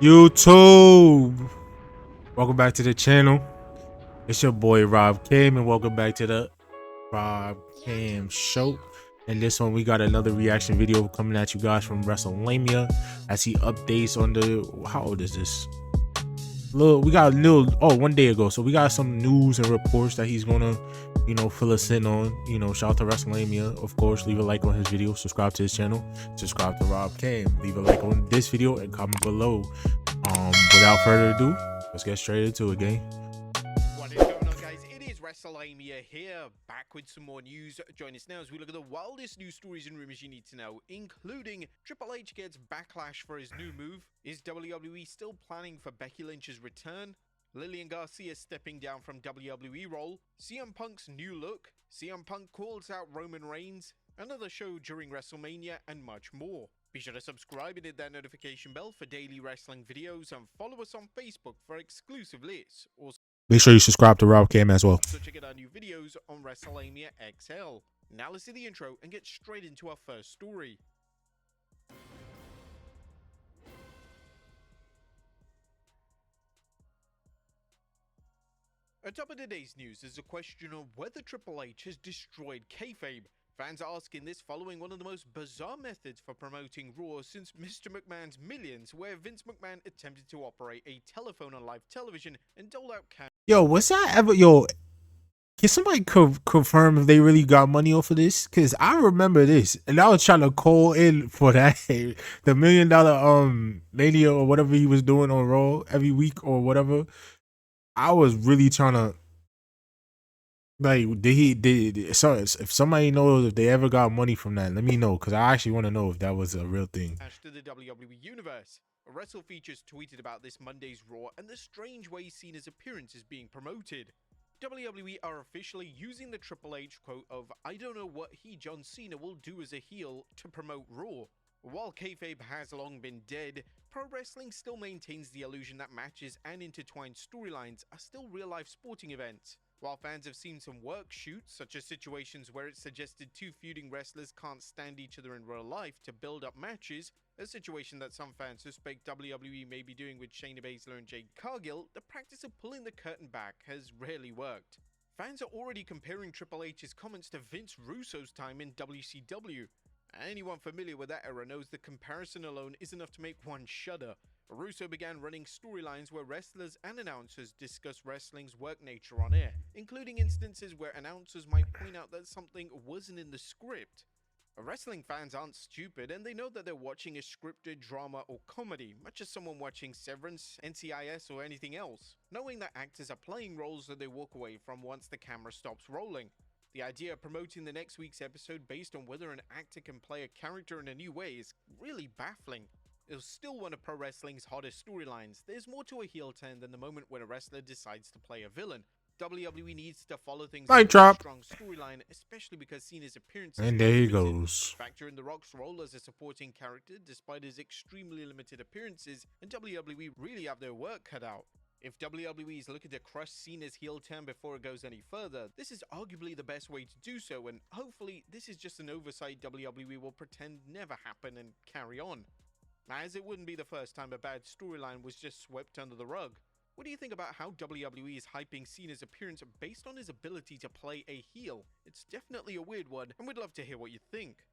YouTube, welcome back to the channel. It's your boy Rob Cam, and welcome back to the Rob Cam Show. And this one, we got another reaction video coming at you guys from WrestleMania as he updates on the, how old is this? We got a little, 1 day ago. So we got some news and reports that he's gonna, fill us in on. Shout out to WrestleMania. Of course, leave a like on his video, subscribe to his channel, subscribe to Rob Cam, leave a like on this video and comment below. Without further ado, let's get straight into it, gang. What is going on, guys? It is WrestleMania here, back with some more news. Join us now as we look at the wildest news stories and rumors you need to know, including Triple H gets backlash for his new move. Is WWE still planning for Becky Lynch's return? Lilian Garcia stepping down from WWE role, CM Punk's new look, CM Punk calls out Roman Reigns, another show during WrestleMania, and much more. Be sure to subscribe and hit that notification bell for daily wrestling videos, and follow us on Facebook for exclusive lists. Also, make sure you subscribe to Rob Cam as well. So check out our new videos on WrestleMania XL. Now let's see the intro and get straight into our first story. Atop of today's news is a question of whether Triple H has destroyed kayfabe. Fans are asking this following one of the most bizarre methods for promoting Raw since Mr. McMahon's Millions, where Vince McMahon attempted to operate a telephone on live television and dole out cash. Yo, was that ever, can somebody confirm if they really got money off of this? Because I remember this, and I was trying to call in for that, the $1 million Mania or whatever he was doing on Raw every week or whatever. I was really trying to, like, if somebody knows if they ever got money from that, let me know, because I actually want to know if that was a real thing. To the WWE Universe. Wrestle Features tweeted about this Monday's Raw and the strange way Cena's appearance is being promoted. WWE are officially using the Triple H quote of, "I don't know what John Cena will do as a heel," to promote Raw. While kayfabe has long been dead, pro wrestling still maintains the illusion that matches and intertwined storylines are still real-life sporting events. While fans have seen some work shoots, such as situations where it's suggested two feuding wrestlers can't stand each other in real life to build up matches, a situation that some fans suspect WWE may be doing with Shayna Baszler and Jade Cargill, the practice of pulling the curtain back has rarely worked. Fans are already comparing Triple H's comments to Vince Russo's time in WCW. Anyone familiar with that era knows the comparison alone is enough to make one shudder. Russo began running storylines where wrestlers and announcers discuss wrestling's work nature on air, including instances where announcers might point out that something wasn't in the script. Wrestling fans aren't stupid, and they know that they're watching a scripted drama or comedy, much as someone watching Severance, NCIS, or anything else, knowing that actors are playing roles that they walk away from once the camera stops rolling. The idea of promoting the next week's episode based on whether an actor can play a character in a new way is really baffling. It was still one of pro wrestling's hottest storylines. There's more to a heel turn than the moment when a wrestler decides to play a villain. WWE needs to follow things with a strong storyline, especially because Cena's appearance. And there he goes. Factor in The Rock's role as a supporting character, despite his extremely limited appearances, and WWE really have their work cut out. If WWE is looking to crush Cena's heel turn before it goes any further, this is arguably the best way to do so, and hopefully this is just an oversight WWE will pretend never happened and carry on. As it wouldn't be the first time a bad storyline was just swept under the rug. What do you think about how WWE is hyping Cena's appearance based on his ability to play a heel? It's definitely a weird one, and we'd love to hear what you think.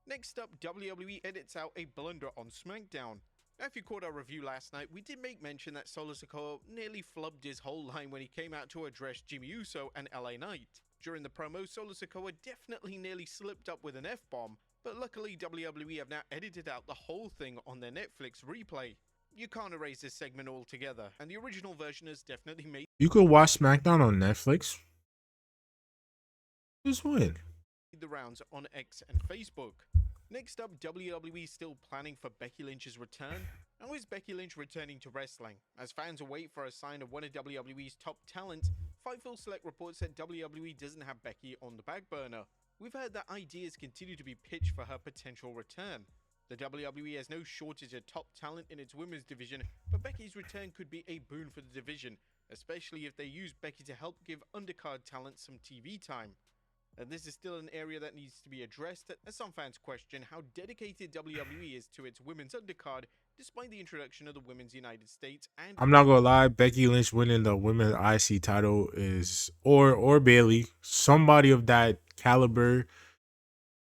Next up, WWE edits out a blunder on SmackDown. Now, if you caught our review last night, we did make mention that Solo Sikoa nearly flubbed his whole line when he came out to address Jimmy Uso and LA Knight. During the promo, Solo Sikoa definitely nearly slipped up with an F-bomb, but luckily WWE have now edited out the whole thing on their Netflix replay. You can't erase this segment altogether, and the original version has definitely made. You could watch SmackDown on Netflix. Just win. The rounds on X and Facebook. Next up, WWE still planning for Becky Lynch's return? How is Becky Lynch returning to wrestling? As fans await for a sign of one of WWE's top talent, Fightful Select reports that WWE doesn't have Becky on the back burner. We've heard that ideas continue to be pitched for her potential return. The WWE has no shortage of top talent in its women's division, but Becky's return could be a boon for the division, especially if they use Becky to help give undercard talent some TV time. And this is still an area that needs to be addressed, as some fans question how dedicated WWE is to its women's undercard, despite the introduction of the Women's United States and I'm not gonna lie, Becky Lynch winning the women's IC title is or Bailey, somebody of that caliber.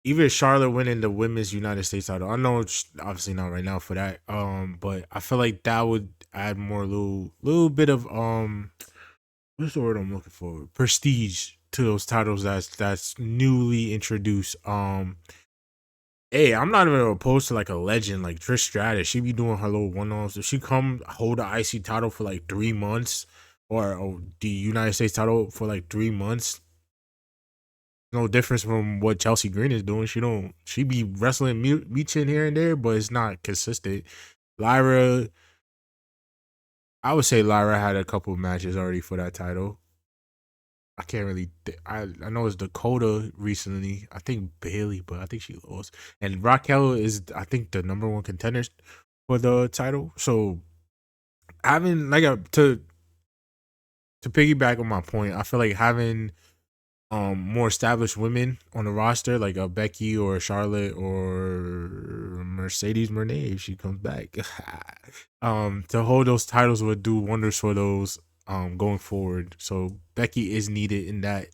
Even Charlotte winning the women's United States title. I know it's obviously not right now for that. But I feel like that would add more little bit of what's the word I'm looking for? Prestige to those titles that's newly introduced. Hey, I'm not even opposed to like a legend like Trish Stratus. She be doing her little one-offs. If she come hold the IC title for like 3 months, or the United States title for like 3 months, no difference from what Chelsea Green is doing. She be wrestling meeting here and there, but it's not consistent. Lyra, I would say Lyra had a couple of matches already for that title. I can't really. I know it's Dakota recently. I think Bailey, but I think she lost. And Raquel is, I think, the number one contender for the title. So having like to piggyback on my point, I feel like having more established women on the roster, like a Becky or a Charlotte or Mercedes Moné if she comes back, to hold those titles would do wonders for those going forward. So Becky is needed in that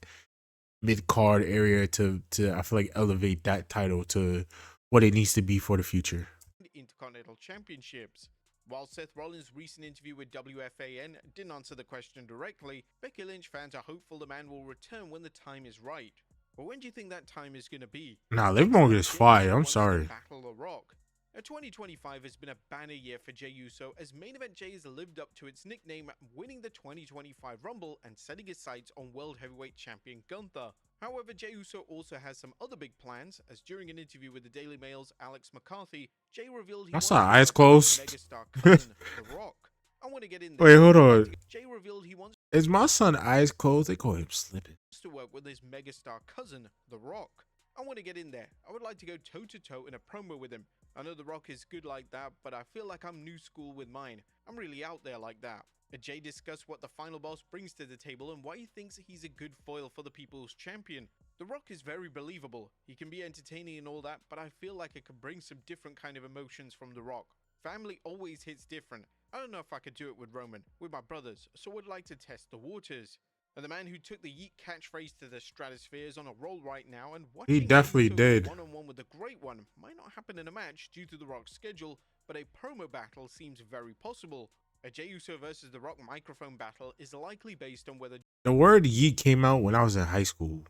mid card area to I feel like elevate that title to what it needs to be for the future. Intercontinental Championships. While Seth Rollins' recent interview with WFAN didn't answer the question directly, Becky Lynch fans are hopeful the man will return when the time is right. But when do you think that time is going to be? Nah, Liv Morgan is fire. I'm sorry. Battle the Rock. Now, 2025 has been a banner year for Jey Uso, as Main Event Jey has lived up to its nickname, winning the 2025 Rumble and setting his sights on World Heavyweight Champion Gunther. However, Jey Uso also has some other big plans, as during an interview with the Daily Mail's Alex McCarthy, Jey revealed he wants to eyes closed. megastar cousin, The Rock. I want to get in there. Wait, hold on. Jey revealed he wants Is my son eyes closed? They call him slipping. to work with his megastar cousin, The Rock. I want to get in there. I would like to go toe-to-toe in a promo with him. I know The Rock is good like that, but I feel like I'm new school with mine. I'm really out there like that. Jey discussed what the final boss brings to the table and why he thinks he's a good foil for the People's Champion. The Rock is very believable. He can be entertaining and all that, but I feel like I could bring some different kind of emotions from The Rock. Family always hits different. I don't know if I could do it with Roman, with my brothers, so would like to test the waters. And the man who took the Yeet catchphrase to the stratosphere is on a roll right now, and watching He definitely Jey Uso did. one-on-one with the Great One might not happen in a match due to The Rock's schedule, but a promo battle seems very possible. A Jey Uso versus The Rock microphone battle is likely based on whether The word yeet came out when I was in high school.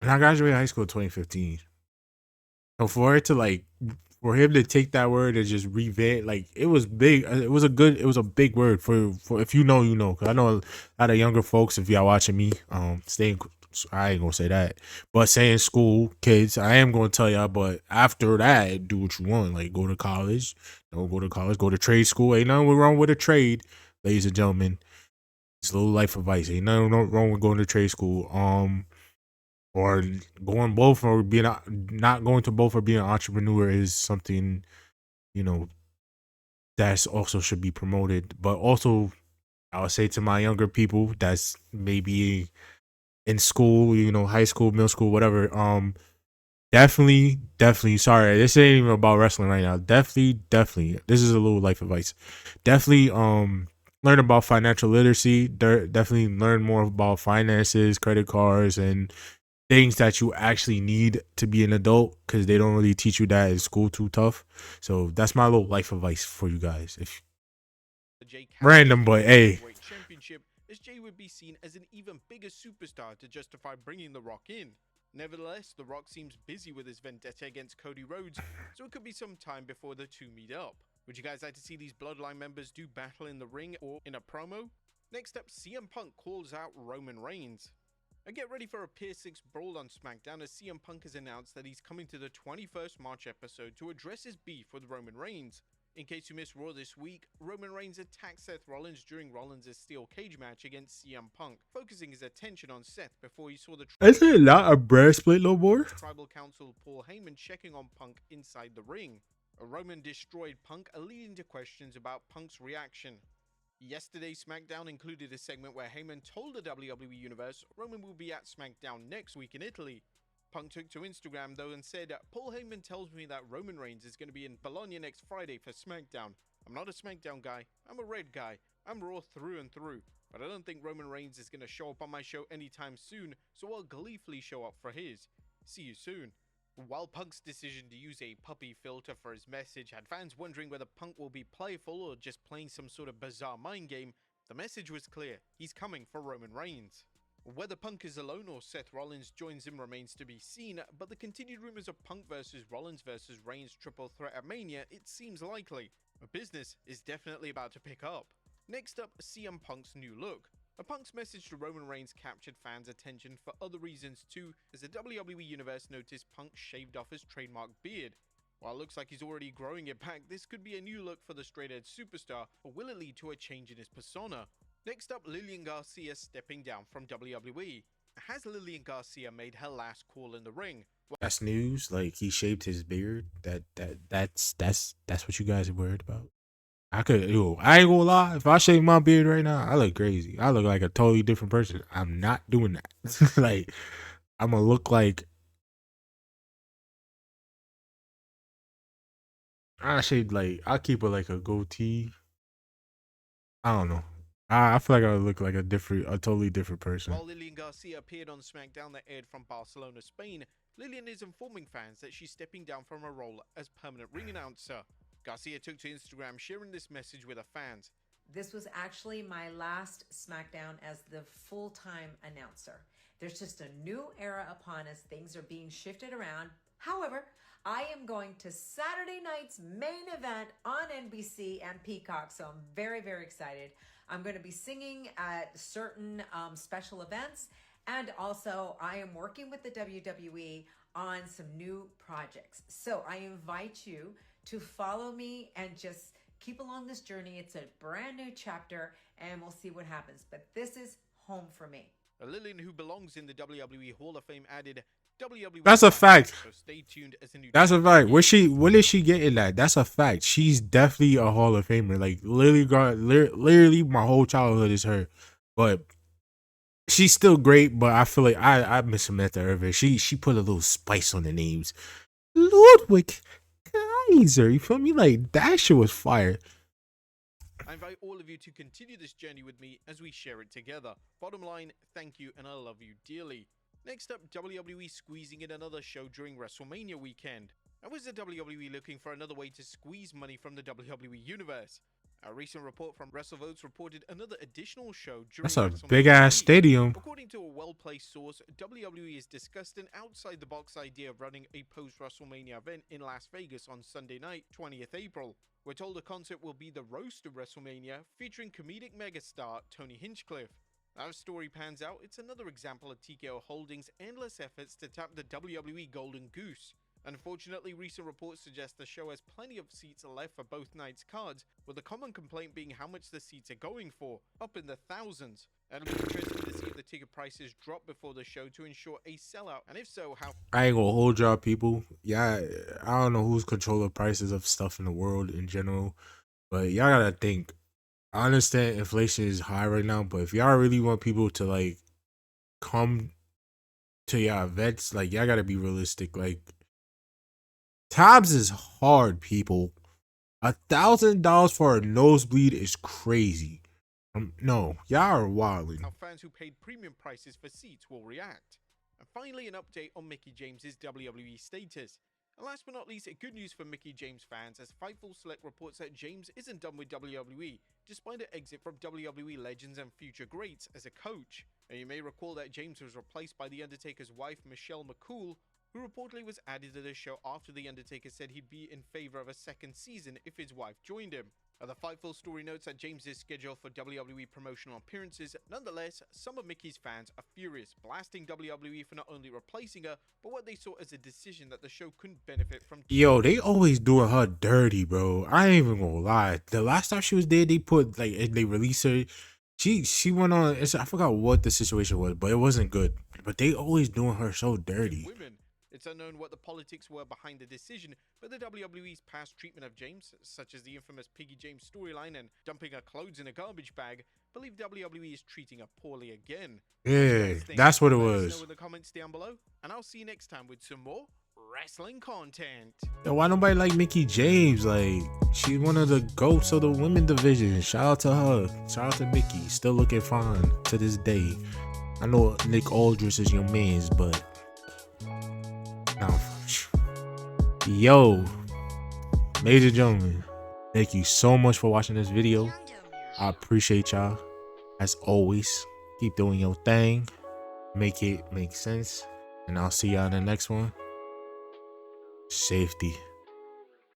And I graduated high school in 2015. So for him to take that word and just revamp, like, it was big. It was a big word for if you know, you know. Cause I know a lot of younger folks, if y'all watching me, I ain't gonna say that, but saying school kids, I am gonna tell y'all. But after that, do what you want. Like, go to college, don't go to college, go to trade school. Ain't nothing wrong with a trade, ladies and gentlemen. It's a little life advice. Ain't nothing wrong with going to trade school. Or going both, or not going to both, or being an entrepreneur is something, you know, that's also should be promoted. But also, I would say to my younger people that's maybe in school, you know, high school, middle school, whatever, definitely, sorry, this ain't even about wrestling right now. Definitely, this is a little life advice. Definitely, learn about financial literacy. Definitely learn more about finances, credit cards, and things that you actually need to be an adult, because they don't really teach you that in school too tough. So that's my little life advice for you guys. If random, but hey, championship, as Jey would be seen as an even bigger superstar to justify bringing The Rock in. Nevertheless, The Rock seems busy with his vendetta against Cody Rhodes, so it could be some time before the two meet up. Would you guys like to see these Bloodline members do battle in the ring or in a promo? Next up, CM Punk calls out Roman Reigns. And get ready for a Pier 6 brawl on SmackDown, as CM Punk has announced that he's coming to the 21st March episode to address his beef with Roman Reigns. In case you missed Raw this week, Roman Reigns attacked Seth Rollins during Rollins' steel cage match against CM Punk, focusing his attention on Seth before he saw the is it not a breastplate no more? Tribal Council Paul Heyman checking on Punk inside the ring. Roman destroyed Punk, leading to questions about Punk's reaction. Yesterday's SmackDown included a segment where Heyman told the WWE Universe Roman will be at SmackDown next week in Italy. Punk took to Instagram though and said, Paul Heyman tells me that Roman Reigns is going to be in Bologna next Friday for SmackDown. I'm not a SmackDown guy, I'm a Red guy. I'm Raw through and through. But I don't think Roman Reigns is going to show up on my show anytime soon, so I'll gleefully show up for his. See you soon. While Punk's decision to use a puppy filter for his message had fans wondering whether Punk will be playful or just playing some sort of bizarre mind game, the message was clear. He's coming for Roman Reigns. Whether Punk is alone or Seth Rollins joins him remains to be seen, but the continued rumors of Punk versus Rollins versus Reigns triple threat at Mania, it seems likely. Business is definitely about to pick up. Next up, CM Punk's new look. Punk's message to Roman Reigns captured fans' attention for other reasons too, as the WWE Universe noticed Punk shaved off his trademark beard. While it looks like he's already growing it back, this could be a new look for the straight-edge superstar, or will it lead to a change in his persona? Next up, Lilian Garcia stepping down from WWE. Has Lilian Garcia made her last call in the ring? That's news. Like, he shaved his beard. That's what you guys are worried about. I ain't gonna lie. If I shave my beard right now, I look crazy. I look like a totally different person. I'm not doing that. Like, I'm gonna look like I keep it like a goatee. I don't know. I feel like I would look like a totally different person. While Lilian Garcia appeared on SmackDown that aired from Barcelona, Spain, Lilian is informing fans that she's stepping down from her role as permanent ring announcer. Garcia took to Instagram sharing this message with her fans. This was actually my last SmackDown as the full-time announcer. There's just a new era upon us. Things are being shifted around. However, I am going to Saturday night's main event on NBC and Peacock, so I'm very, very excited. I'm going to be singing at certain special events, and also I am working with the WWE on some new projects. So I invite you to follow me and just keep along this journey. It's a brand new chapter, and we'll see what happens. But this is home for me. Lilian, who belongs in the WWE Hall of Fame, added, WWE. That's a fact. So stay tuned as a new. That's a fact. What is she getting at? That's a fact. She's definitely a Hall of Famer. Like, literally, my whole childhood is her. But she's still great. But I feel like I miss Samantha Irvin. She put a little spice on the names. Ludwig Kaiser. You feel me? Like, that shit was fire. I invite all of you to continue this journey with me as we share it together. Bottom line, thank you and I love you dearly. Next up, WWE squeezing in another show during WrestleMania weekend. How is the WWE looking for another way to squeeze money from the WWE Universe? A recent report from WrestleVotes reported another additional show during That's a WrestleMania big ass week. stadium. According to a well-placed source, WWE has discussed an outside-the-box idea of running a post-WrestleMania event in Las Vegas on Sunday night, 20th April. We're told the concert will be the roast of WrestleMania, featuring comedic megastar Tony Hinchcliffe. As story pans out, it's another example of TKO Holdings' endless efforts to tap the WWE Golden Goose. Unfortunately, recent reports suggest the show has plenty of seats left for both nights' cards, with the common complaint being how much the seats are going for, up in the thousands. It'll be interesting to see if the ticket prices drop before the show to ensure a sellout, and if so, how. I ain't gonna hold y'all, people. Yeah, I don't know who's controlling prices of stuff in the world in general, but y'all gotta think. I understand inflation is high right now, but if y'all really want people to like come to your events, like, y'all gotta be realistic. Like, times is hard, people. $1,000 for a nosebleed is crazy. No, y'all are wilding. How fans who paid premium prices for seats will react. And finally, an update on Mickie James's WWE status. And last but not least, good news for Mickie James fans, as Fightful Select reports that James isn't done with WWE, despite her exit from WWE legends and future greats as a coach. And you may recall that James was replaced by The Undertaker's wife, Michelle McCool, who reportedly was added to the show after The Undertaker said he'd be in favor of a second season if his wife joined him. The Fightful story notes that James is scheduled for WWE promotional appearances. Nonetheless, some of Mickie's fans are furious, blasting WWE for not only replacing her, but what they saw as a decision that the show couldn't benefit from. Yo, they always doing her dirty, bro. I ain't even gonna lie. The last time she was there, they released her. She went on. I forgot what the situation was, but it wasn't good. But they always doing her so dirty. Women. It's unknown what the politics were behind the decision, but the WWE's past treatment of James, such as the infamous Piggy James storyline and dumping her clothes in a garbage bag, believe WWE is treating her poorly again. Yeah, that's what it Let us was. know in the comments down below, and I'll see you next time with some more wrestling content. Yo, why nobody like Mickie James? Like, she's one of the GOATs of the women division. Shout out to her. Shout out to Mickie. Still looking fine to this day. I know Nick Aldris is your man's, but nah. Yo, ladies and gentlemen, thank you so much for watching this video. I appreciate y'all. As always, keep doing your thing. Make it make sense. And I'll see y'all in the next one. Safety.